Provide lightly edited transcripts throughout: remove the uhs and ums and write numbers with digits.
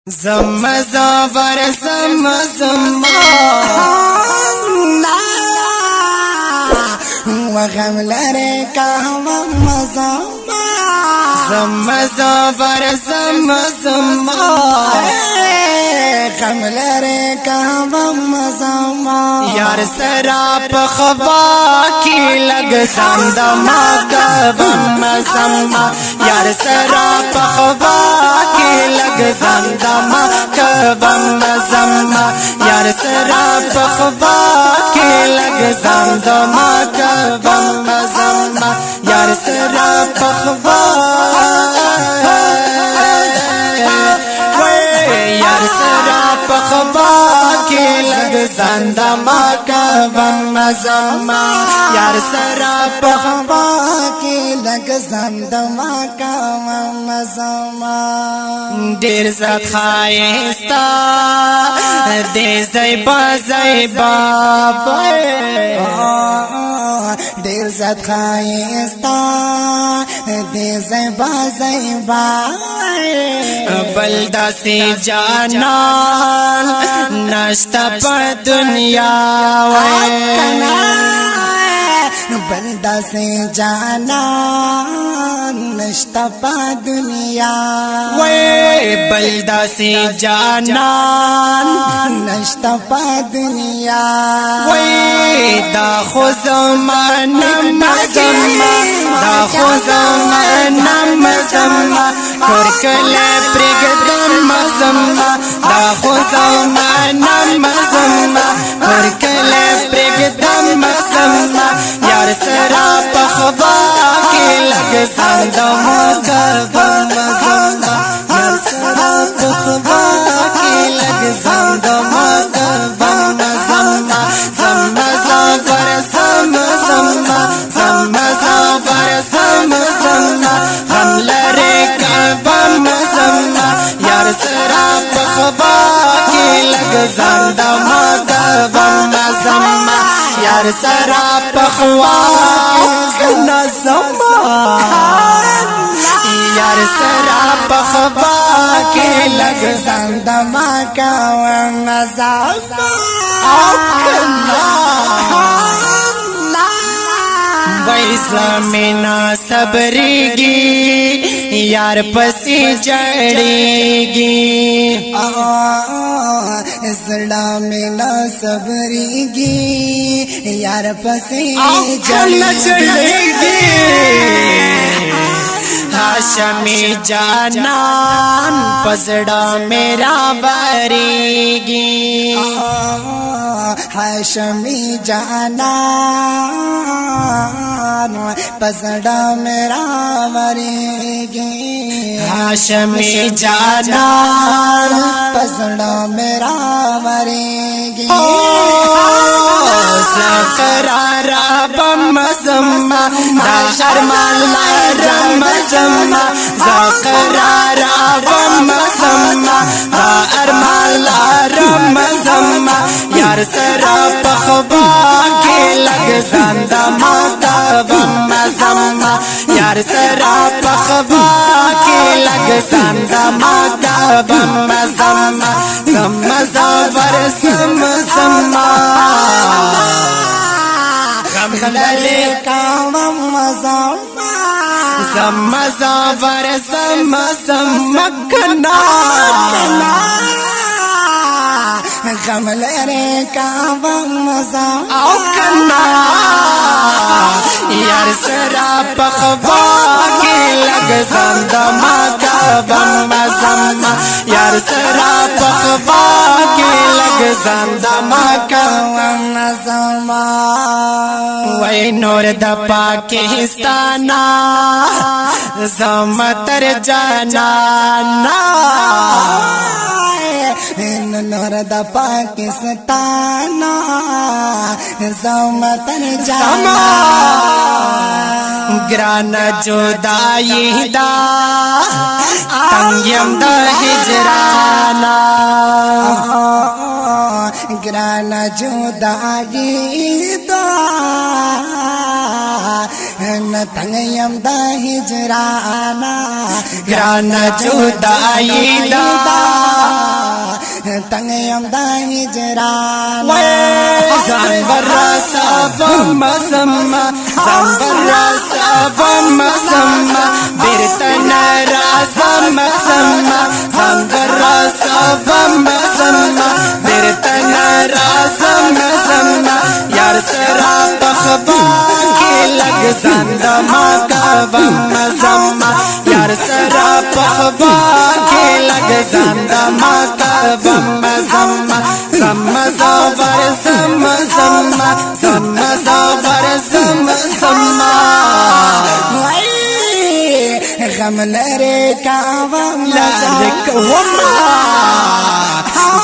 Zammaza bar zamma wa gham lare ka mazza zammaza bar zamma gham lare ka mazza यार सराप खबा की लग संदमा कबम सम्मा यार सराप खबा की लग संदमा कबम सम्मा यार सराप खबा की लग संदमा कबम सम्मा यार सराप खबा यार सराप खबा की लग संदमा कबम सम्मा यार सराप खबा की लग संदमा कबम सम्मा देर ज़खायस्ता दे ज़ैबा ज़ैबा देर ज़खायस्ता दे ज़ैबा ज़ैबा बल्दा से जाना नश्ता पर दुनिया बल्दा से जाना नश्ता पा दुनिया वे बल्दा से जाना नश्ता पा दुनिया वे दाखो ज़माना मज़म्मा दाखो ज़माना मज़म्मा करकले प्रिगदम मज़म्मा दाखो ज़माना मज़म्मा करकले प्रिगदम मज़म्मा यार सराप खबा के लग संदमा कबम सम्मा यार सराप खबा के लग संदमा कबम सम्मा सम्मा ज़बर सम्मा सम्मा ज़बर सम्मा हम लरे कबम सम्मा यार सराप खबा के लग संदमा कबम सम्मा यार सराप खबा यार सराप खबा के लग संदमा कबम सम्मा इस्लामिना सबरेगी यार पसी जड़ेगी इस्लामिना सबरेगी यार पसी जड़ेगी हाशमी जानान पसड़ा मेरा बरेगी हाशमी जाना पसड़ा मेरा मरेगी हाशमी जाना पसड़ा मेरा मरेगी ज़करारा बम सम्मा दाशर माला रम सम्मा ज़करारा बम सम्मा दार माला रम सम्मा यार सराप खबा के लग संदमा कबम सम्मा यार सराप खबा के लग संदमा कबम सम्मा सम्मा ज़बर सम्मा खमलले कबम सम्मा सम्मा ज़बर सम्मा कना कमलरे कबम सम्मा यार सराप खबा के लग संदमा कबम सम्मा यार सराप खबा के लग संदमा कबम सम्मा वही नूर द पाकिस्ताना ज़मतर जाना नूर द पाकिस्ताना ज़मतर जाना ग्रान जुदाई दा तंगयम द हिजराना ग्रान जुदाई दा न तंगयम द हिजराना ग्रान जुदाई दा تنگ یم دا هجران زنبر سابم زما زنبر سابم زما بیرتن رازم زما زنبر سابم زما بیرتن رازم زما یار سرا بخبا کی لگ زندما کبم زما یار سرا بخبا کی لگ زندما کبم زما زما زبر زما زما زما زبر زما زما غم لري کاوم لك وما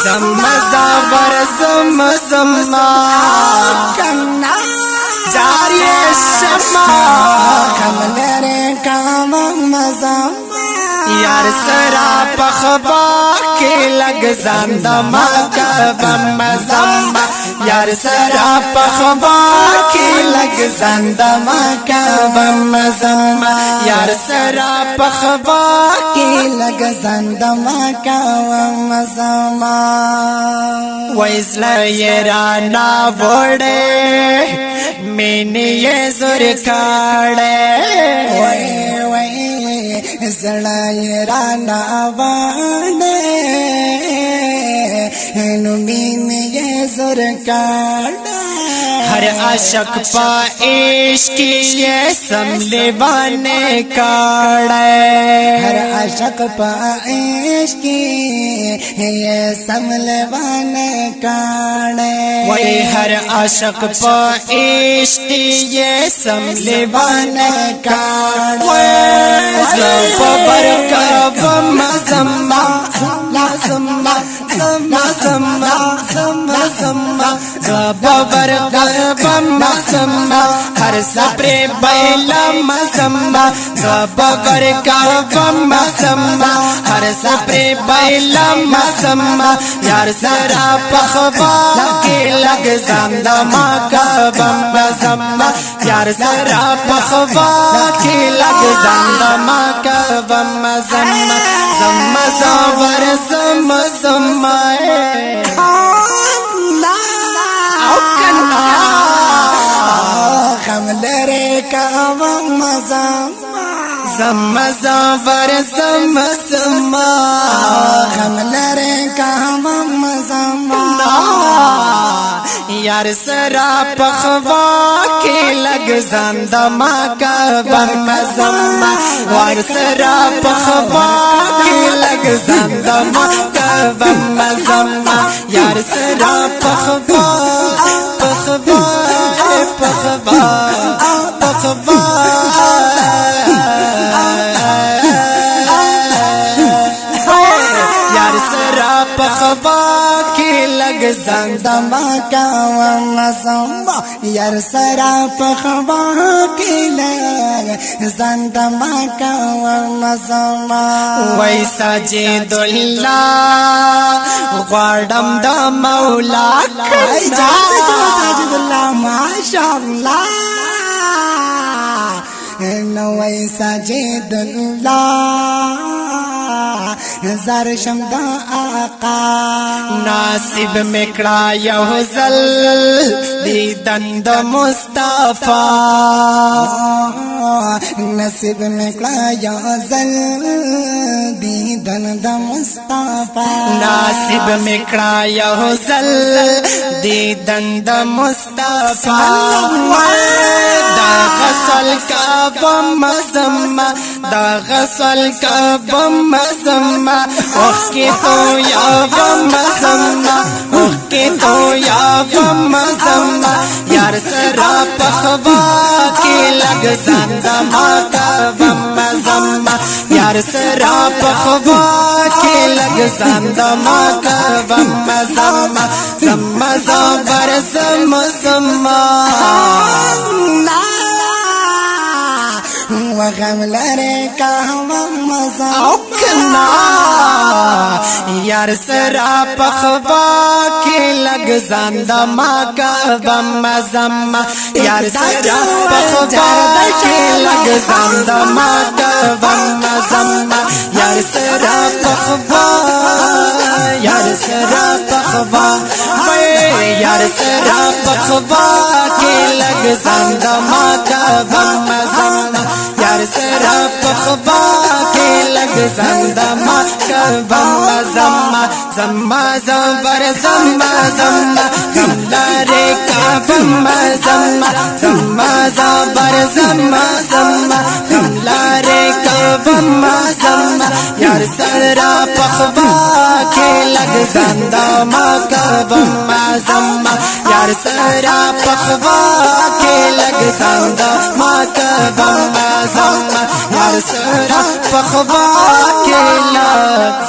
زما زبر زما زما کنا جاری شما غم لري کاوم زما یار سرا پخبا کے لگ زندما کبم زما یار سرا پخبا کے لگ زندما کبم زما یار سرا پخبا کی لگ زندما کاوم زما ویزلا یرانا وڑے مینی یہ زور کاڑے وای وای زړه یې رانا باندې نو مینې یې زور کاڼه ہر عاشق پا عشق یہ سملیوانے کاڑے ہر عاشق پا عشق یہ سملیوانے کاڼے وہی ہر عاشق پا عشق یہ سملیوانے کاڑے زبر کبم زما زما زما زما زما زما زبر کبم زما ہر سپرے بیلم زما زبر کبم زما ہر سپرے بیلم زما یار سرا پخوا کے لگ زندما کبم زما یار سرا پخوا کے لگ زندما کبم زما زما زبر زما زما غم لري کاوم زما زبر زما زما غم لري کاوم زما یار سرا پخوا کے لگ زندما کبم زما یار سرا پخوا کے لگ زندما کبم زما یار سرا پخوا پخوا پخوا پخوا یار سرا پخوا کے لگ زندما کاوم زما یار سرا پخوا کی لگ زندما کاوم زما ویسا جید اللہ غاڑم دا مولا کنا ساجد اللہ ماشاءاللہ نوی ساجد اللہ زار شمدا آقا ناصب مکڑا یوزل دیدن دا مصطفیٰ نصیب مکڑا یوزل دیدن دا مصطفیٰ ناصب مکڑا یوزل دیدن دا مصطفیٰ دا غسل کا بم زما دا غسل کا بم زما اوخ کے تو یا بم زما اوخ کے تو یا بم زما یار سرا پخوا کے لگ زندما کا بم زما یار سرا پخوا کے لگ زندما کا بم زما زما زبر زما زما وغم لري کاوم اوکنا یار سرا پخوا کے لگ زندما کبم زما یار سرا پخوا کے لگ زندما کبم زما یار سرا پخوا یار سرا पखवा यार सरा पखवा के लग जंदमा का बम जमा यार सरा पखवा के लग जंदमा का बम जमा जमा जबर जमा जमा कमला रे का बम जमा जमा जबर जमा जमा कमला रे का बम जमा यार सरा पखवा के लग जंदमा का बम जमा यार सरा पखवा के लग जंदमा का बम जमा यार सरा पखवा के लग